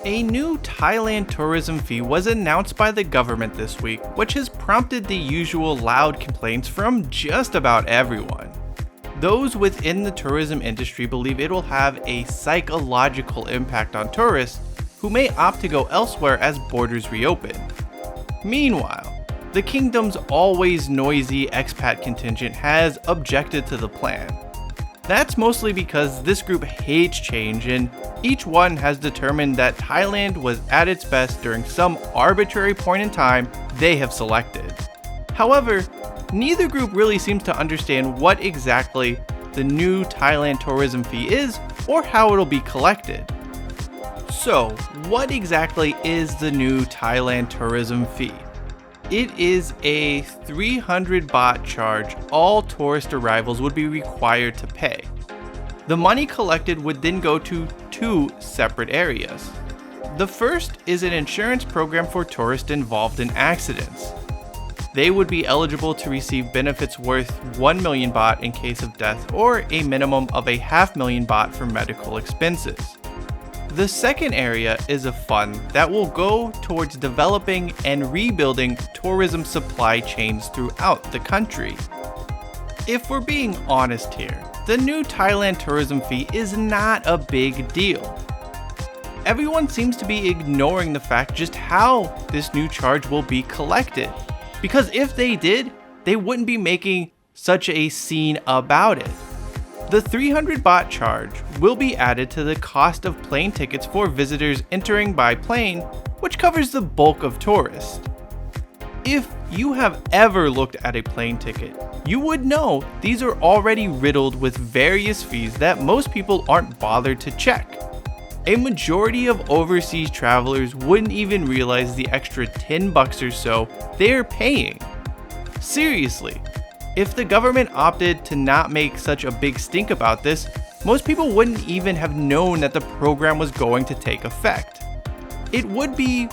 A new Thailand tourism fee was announced by the government this week, which has prompted the usual loud complaints from just about everyone. Those within the tourism industry believe it will have a psychological impact on tourists who may opt to go elsewhere as borders reopen. Meanwhile, the kingdom's always noisy expat contingent has objected to the plan. That's mostly because this group hates change, and each one has determined that Thailand was at its best during some arbitrary point in time they have selected. However, neither group really seems to understand what exactly the new Thailand tourism fee is or how it'll be collected. So, what exactly is the new Thailand tourism fee? It is a 300 baht charge all tourist arrivals would be required to pay. The money collected would then go to two separate areas. The first is an insurance program for tourists involved in accidents. They would be eligible to receive benefits worth 1 million baht in case of death or a minimum of a 500,000 baht for medical expenses. The second area is a fund that will go towards developing and rebuilding tourism supply chains throughout the country. If we're being honest here, the new Thailand tourism fee is not a big deal. Everyone seems to be ignoring the fact just how this new charge will be collected, because if they did, they wouldn't be making such a scene about it. The 300 baht charge will be added to the cost of plane tickets for visitors entering by plane, which covers the bulk of tourists. If you have ever looked at a plane ticket, you would know these are already riddled with various fees that most people aren't bothered to check. A majority of overseas travelers wouldn't even realize the extra 10 bucks or so they're paying. Seriously. If the government opted to not make such a big stink about this, most people wouldn't even have known that the program was going to take effect. It would be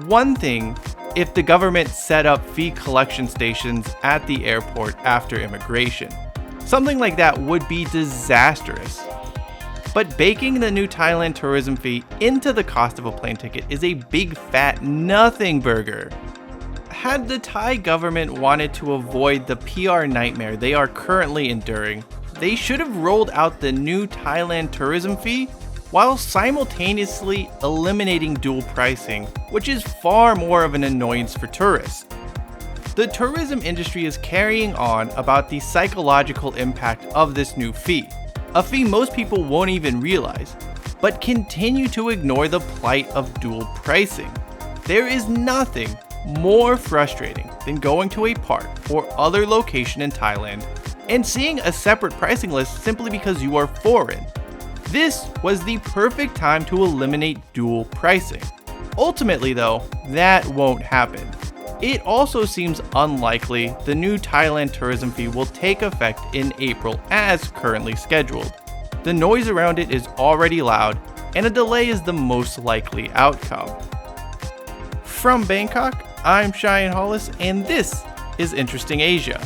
one thing if the government set up fee collection stations at the airport after immigration. Something like that would be disastrous. But baking the new Thailand tourism fee into the cost of a plane ticket is a big fat nothing burger. Had the Thai government wanted to avoid the PR nightmare they are currently enduring, they should have rolled out the new Thailand tourism fee while simultaneously eliminating dual pricing, which is far more of an annoyance for tourists. The tourism industry is carrying on about the psychological impact of this new fee, a fee most people won't even realize, but continue to ignore the plight of dual pricing. There is nothing more frustrating than going to a park or other location in Thailand and seeing a separate pricing list simply because you are foreign. This was the perfect time to eliminate dual pricing. Ultimately though, that won't happen. It also seems unlikely the new Thailand tourism fee will take effect in April as currently scheduled. The noise around it is already loud, and a delay is the most likely outcome. From Bangkok, I'm Cheyenne Hollis, and this is Interesting Asia.